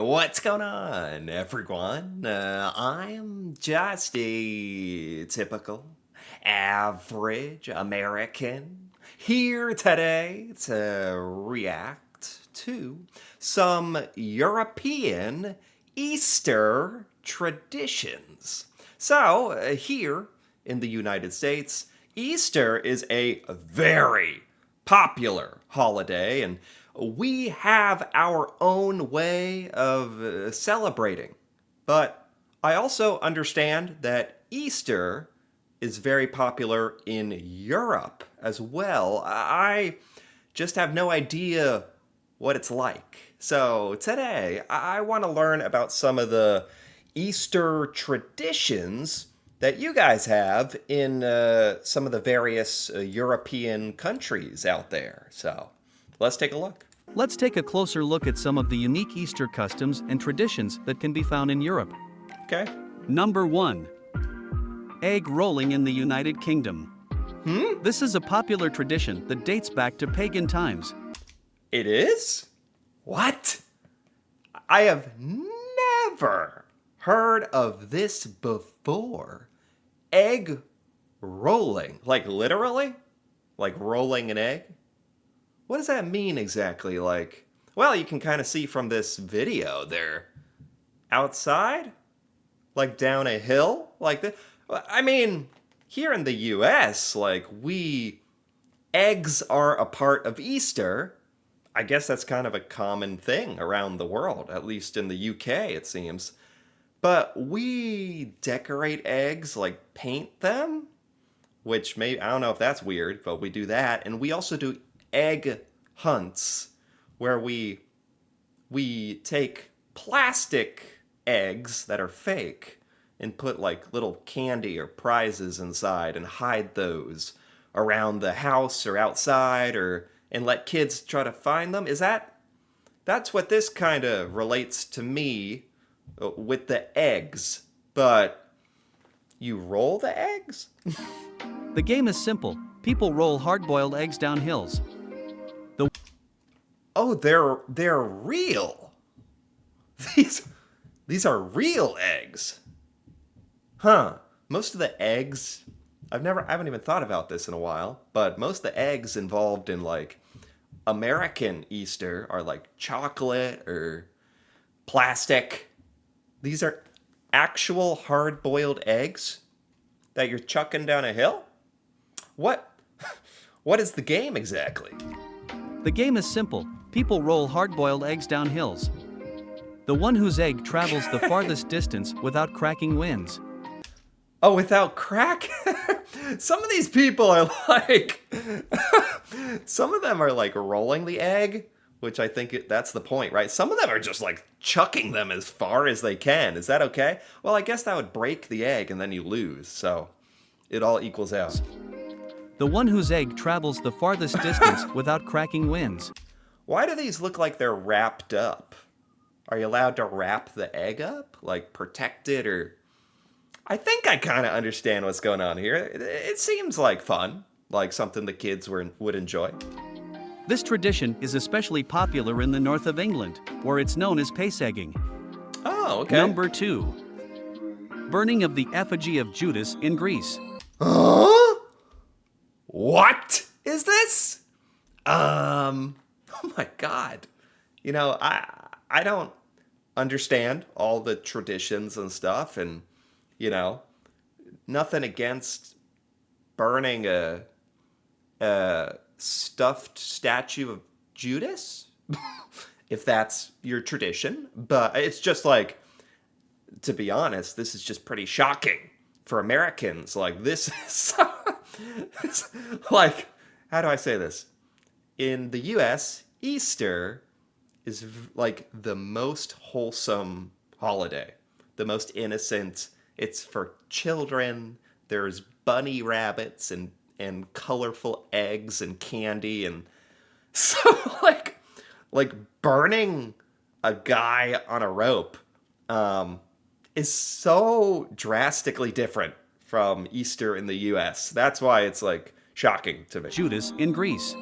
What's going on, everyone? I'm just a typical, average American here today to react to some European Easter traditions. So, here in the United States, Easter is a very popular holiday, and we have our own way of celebrating. But I also understand that Easter is very popular in Europe as well. I just have no idea what it's like. So today, I want to learn about some of the Easter traditions that you guys have in some of the various European countries out there. So let's take a look. Let's take a closer look at some of the unique Easter customs and traditions that can be found in Europe. Okay. Number 1. Egg rolling in the United Kingdom. This is a popular tradition that dates back to pagan times. It is? What? I have never heard of this before. Egg rolling. Like literally? Like rolling an egg? What does that mean exactly? Like, well, you can kind of see from this video they're outside, like down a hill, like that. I mean, here in the US, like eggs are a part of Easter. I guess that's kind of a common thing around the world, at least in the UK, it seems. But we decorate eggs, like paint them, which I don't know if that's weird, but we do that. And we also do egg hunts where we take plastic eggs that are fake and put like little candy or prizes inside and hide those around the house or outside and let kids try to find them. That's what this kind of relates to me with the eggs. But you roll the eggs? The game is simple. People roll hard-boiled eggs down hills. Oh, they're real. These are real eggs. Huh. Most of the eggs I haven't even thought about this in a while, but most of the eggs involved in like American Easter are like chocolate or plastic. These are actual hard-boiled eggs that you're chucking down a hill? What is the game exactly? The game is simple. People roll hard-boiled eggs down hills. The one whose egg travels the farthest distance without cracking wins. Oh, without crack? Some of these people are like... some of them are like rolling the egg, which I think that's the point, right? Some of them are just like chucking them as far as they can. Is that okay? Well, I guess that would break the egg and then you lose, so it all equals out. The one whose egg travels the farthest distance without cracking wins. Why do these look like they're wrapped up? Are you allowed to wrap the egg up? Like protect it or... I think I kind of understand what's going on here. It seems like fun, like something the kids would enjoy. This tradition is especially popular in the north of England, where it's known as pace egging. Oh, okay. Number 2. Burning of the effigy of Judas in Greece. Huh? What is this? Oh my God. You know, I don't understand all the traditions and stuff, and you know, nothing against burning a stuffed statue of Judas, if that's your tradition. But it's just like, to be honest, this is just pretty shocking for Americans. Like, this is it's like, how do I say this? In the US, Easter is like the most wholesome holiday, the most innocent. It's for children. There's bunny rabbits and colorful eggs and candy, and so like burning a guy on a rope is so drastically different from Easter in the US. That's why it's like shocking to me. Judas in Greece.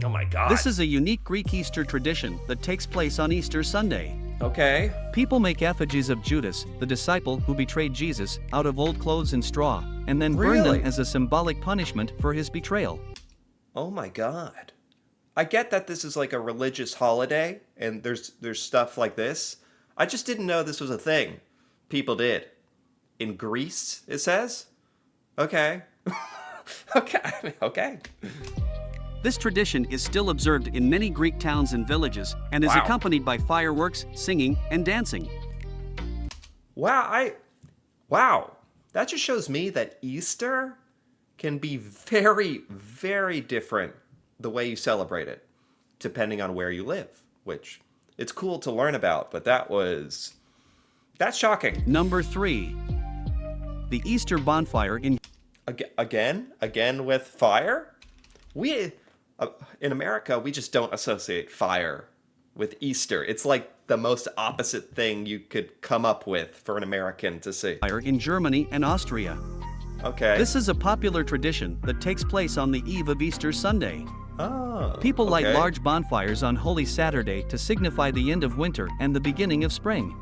Oh my God. This is a unique Greek Easter tradition that takes place on Easter Sunday. Okay. People make effigies of Judas, the disciple who betrayed Jesus, out of old clothes and straw, and then burn Really? them as a symbolic punishment for his betrayal. Oh my God. I get that this is like a religious holiday and there's stuff like this. I just didn't know this was a thing people did. In Greece, it says? Okay. Okay. Okay. This tradition is still observed in many Greek towns and villages and is Wow. accompanied by fireworks, singing, and dancing. Wow. That just shows me that Easter can be very, very different the way you celebrate it, depending on where you live, which it's cool to learn about, but that's shocking. Number 3. The Easter bonfire in Again with fire? We in America, we just don't associate fire with Easter. It's like the most opposite thing you could come up with for an American to say. Germany and Austria. Okay. This is a popular tradition that takes place on the eve of Easter Sunday. Oh, People light okay. large bonfires on Holy Saturday to signify the end of winter and the beginning of spring.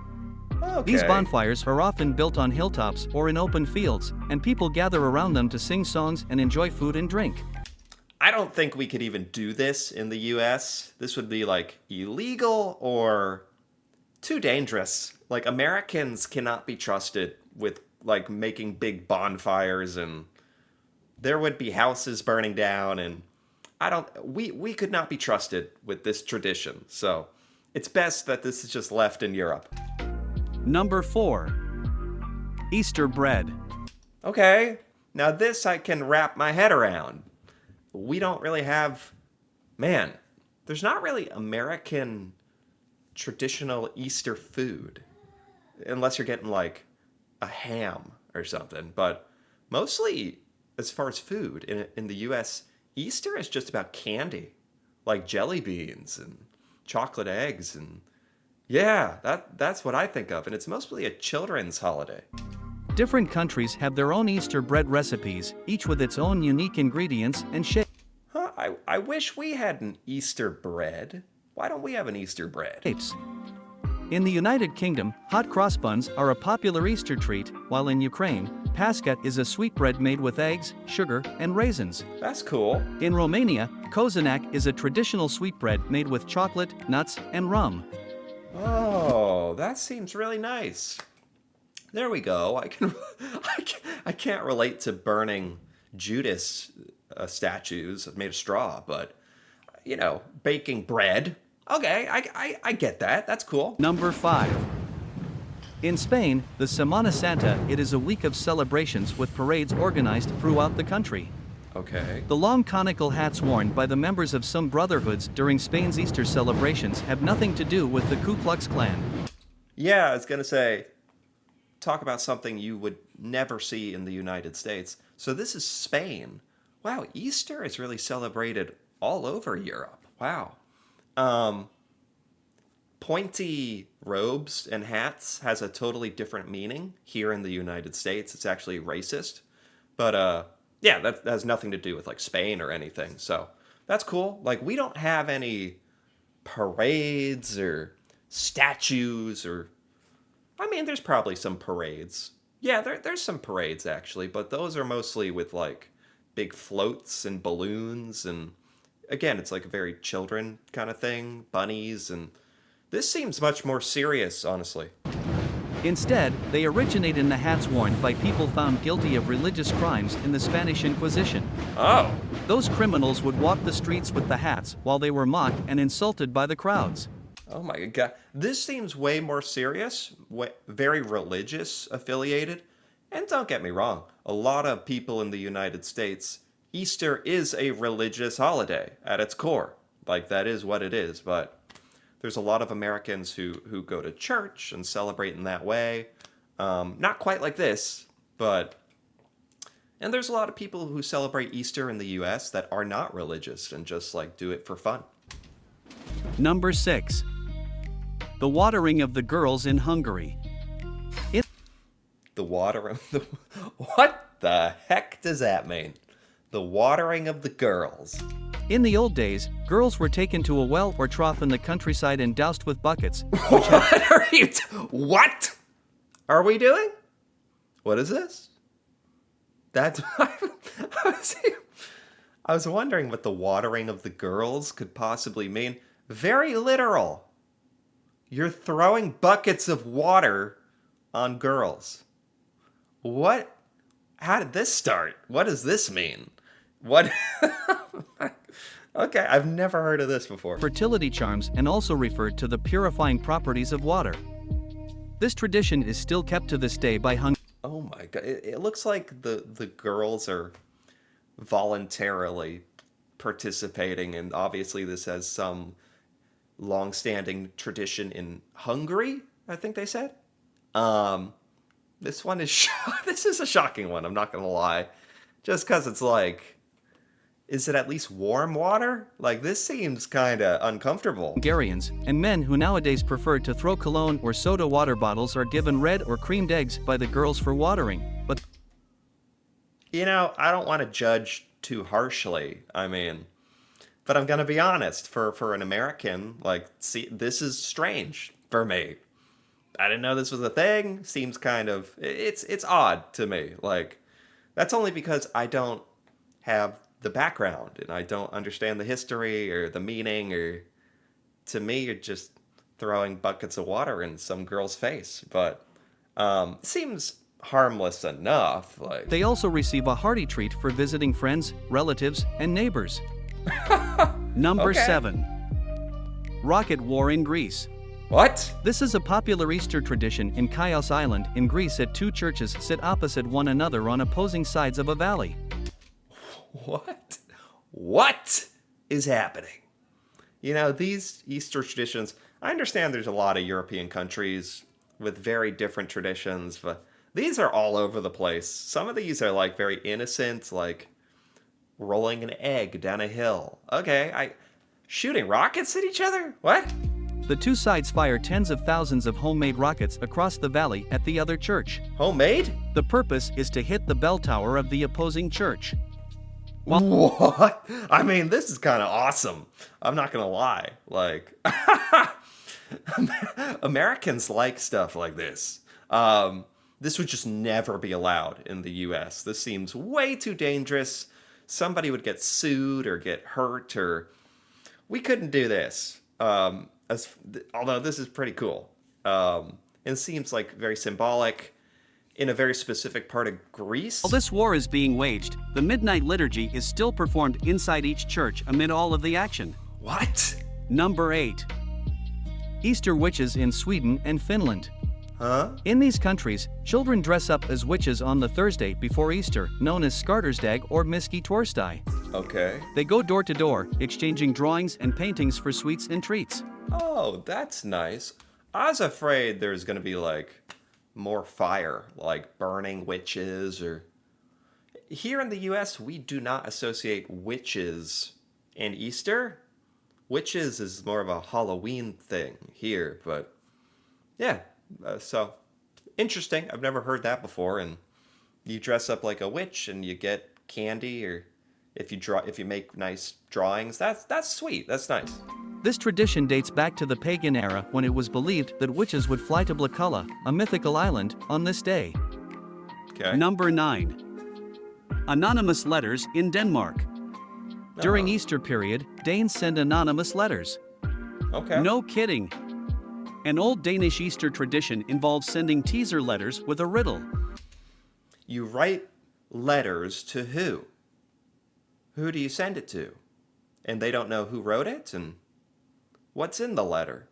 Okay. These bonfires are often built on hilltops or in open fields, and people gather around them to sing songs and enjoy food and drink. I don't think we could even do this in the US. This would be like illegal or too dangerous. Like Americans cannot be trusted with like making big bonfires, and there would be houses burning down, and we could not be trusted with this tradition. So it's best that this is just left in Europe. Number 4. Easter bread. Okay, now this I can wrap my head around. We don't really have, man, there's not really American traditional Easter food, unless you're getting like a ham or something. But mostly, as far as food in the US, Easter is just about candy, like jelly beans and chocolate eggs, and yeah, that's what I think of, and it's mostly a children's holiday. Different countries have their own Easter bread recipes, each with its own unique ingredients and Huh, I wish we had an Easter bread. Why don't we have an Easter bread? shapes. In the United Kingdom, hot cross buns are a popular Easter treat, while in Ukraine, pasca is a sweetbread made with eggs, sugar, and raisins. That's cool. In Romania, kozanac is a traditional sweetbread made with chocolate, nuts, and rum. Oh, that seems really nice. There we go. I can't relate to burning Judas statues made of straw, but you know, baking bread. Okay, I get that. That's cool. Number 5. In Spain, the Semana Santa, it is a week of celebrations with parades organized throughout the country. Okay. The long conical hats worn by the members of some brotherhoods during Spain's Easter celebrations have nothing to do with the Ku Klux Klan. Yeah, I was gonna say, talk about something you would never see in the United States. So this is Spain. Wow, Easter is really celebrated all over Europe. Wow. Pointy robes and hats has a totally different meaning here in the United States. It's actually racist. But yeah, that has nothing to do with like Spain or anything. So that's cool. Like we don't have any parades or statues or I mean, there's probably some parades. Yeah, there's some parades actually, but those are mostly with like big floats and balloons, and again, it's like a very children kind of thing, bunnies, and this seems much more serious, honestly. Instead, they originate in the hats worn by people found guilty of religious crimes in the Spanish Inquisition. Oh, Those criminals would walk the streets with the hats while they were mocked and insulted by the crowds. oh my God. This seems way more serious, very religious affiliated. And don't get me wrong, a lot of people in the United States, Easter is a religious holiday at its core. Like, that is what it is. But there's a lot of Americans who go to church and celebrate in that way. Not quite like this, but... And there's a lot of people who celebrate Easter in the U.S. that are not religious and just, like, do it for fun. Number 6. The watering of the girls in Hungary. The watering... What the heck does that mean? The watering of the girls. In the old days, girls were taken to a well or trough in the countryside and doused with buckets. What are you? What are we doing? What is this? That's. I was wondering what the watering of the girls could possibly mean. Very literal. You're throwing buckets of water on girls. What? How did this start? What does this mean? What? Okay, I've never heard of this before. Fertility charms and also referred to the purifying properties of water. This tradition is still kept to this day by Oh my god, it looks like the girls are voluntarily participating, and obviously this has some long-standing tradition in Hungary, I think they said. This one is this is a shocking one, I'm not gonna lie. Just because it's like, is it at least warm water? Like, this seems kind of uncomfortable. Hungarians, and men who nowadays prefer to throw cologne or soda water bottles are given red or creamed eggs by the girls for watering, but You know, I don't want to judge too harshly. I mean, but I'm gonna be honest. For an American, like, see, this is strange for me. I didn't know this was a thing. Seems kind of it's odd to me. Like, that's only because I don't have the background and I don't understand the history or the meaning. Or to me, you're just throwing buckets of water in some girl's face. But it seems harmless enough. Like, they also receive a hearty treat for visiting friends, relatives, and neighbors. Number Okay. 7. Rocket War in Greece. what? This is a popular Easter tradition in Chios Island in Greece at two churches sit opposite one another on opposing sides of a valley. What? What is happening? You know, these Easter traditions, I understand there's a lot of European countries with very different traditions, but these are all over the place. Some of these are like very innocent, like rolling an egg down a hill. Okay, shooting rockets at each other? What? The two sides fire tens of thousands of homemade rockets across the valley at the other church. Homemade? The purpose is to hit the bell tower of the opposing church. What? I mean, this is kind of awesome. I'm not gonna lie. Like, Americans like stuff like this. This would just never be allowed in the U.S. This seems way too dangerous. Somebody would get sued or get hurt, or we couldn't do this. Although this is pretty cool. It seems like very symbolic in a very specific part of Greece. While this war is being waged, the midnight liturgy is still performed inside each church amid all of the action. What? Number 8. Easter witches in Sweden and Finland. Huh? In these countries, children dress up as witches on the Thursday before Easter, known as Skartersdag or Miski Torsdag. Okay. They go door to door, exchanging drawings and paintings for sweets and treats. Oh, that's nice. I was afraid there's gonna be like more fire, like burning witches, or here in the US we do not associate witches and Easter. Witches is more of a Halloween thing here, but yeah, so interesting. I've never heard that before. And you dress up like a witch and you get candy, or if you make nice drawings, that's sweet. That's nice. This tradition dates back to the pagan era when it was believed that witches would fly to Blakalla, a mythical island, on this day. Okay. Number 9. Anonymous letters in Denmark. During Oh, Easter period, Danes send anonymous letters. okay. No kidding. An old Danish Easter tradition involves sending teaser letters with a riddle. You write letters to who? Who do you send it to? And they don't know who wrote it and what's in the letter.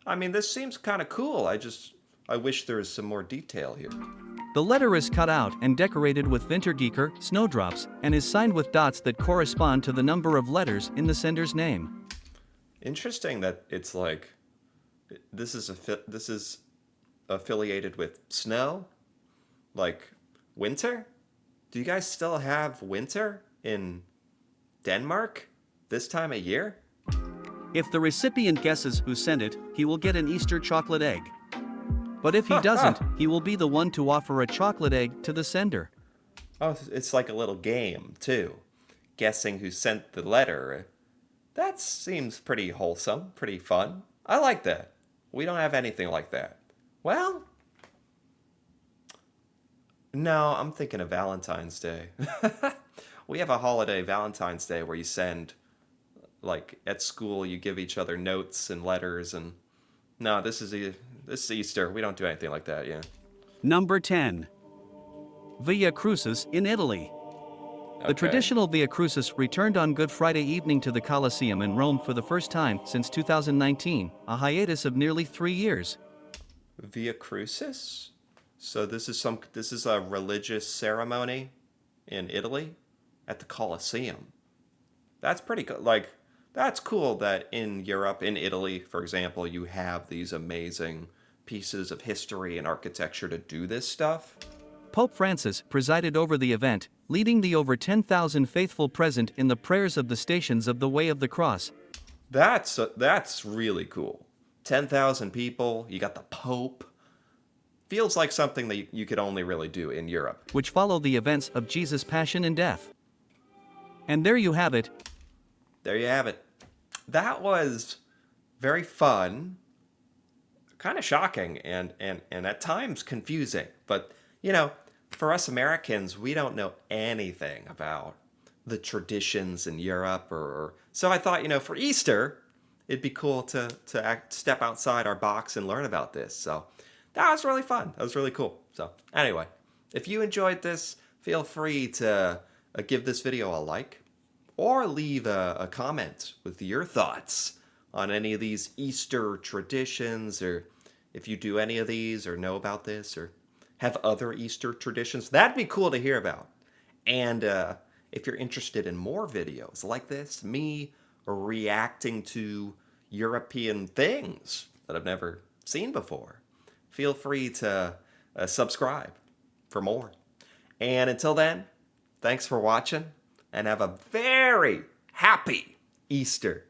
I mean, this seems kind of cool. I wish there was some more detail here. The letter is cut out and decorated with Vintergekar, snowdrops, and is signed with dots that correspond to the number of letters in the sender's name. Interesting that it's like this is affiliated with snow, like winter. Do you guys still have winter in Denmark this time of year? If the recipient guesses who sent it, he will get an Easter chocolate egg. But if he doesn't, he will be the one to offer a chocolate egg to the sender. Oh, it's like a little game too. guessing who sent the letter. That seems pretty wholesome, pretty fun. I like that. We don't have anything like that. Well, no, I'm thinking of Valentine's Day. We have a holiday, Valentine's Day, where you send, like, at school, you give each other notes and letters, and no, this is Easter. We don't do anything like that, yeah. Number 10. Via Crucis in Italy. The Okay. traditional Via Crucis returned on Good Friday evening to the Colosseum in Rome for the first time since 2019, a hiatus of nearly 3 years. Via Crucis? So this is a religious ceremony in Italy at the Colosseum. That's pretty cool. Like, that's cool that in Europe, in Italy, for example, you have these amazing pieces of history and architecture to do this stuff. Pope Francis presided over the event, leading the over 10,000 faithful present in the prayers of the Stations of the Way of the Cross. That's really cool. 10,000 people, you got the Pope. Feels like something that you could only really do in Europe. Which follow the events of Jesus' passion and death. And there you have it. There you have it. That was very fun, kind of shocking, and at times confusing. But, you know, for us Americans, we don't know anything about the traditions in Europe. So I thought, you know, for Easter, it'd be cool to step outside our box and learn about this. So that was really fun. That was really cool. So anyway, if you enjoyed this, feel free to give this video a like or leave a comment with your thoughts on any of these Easter traditions, or if you do any of these or know about this or have other Easter traditions. That'd be cool to hear about. And if you're interested in more videos like this, me reacting to European things that I've never seen before, feel free to subscribe for more. And until then, thanks for watching, and have a very happy Easter.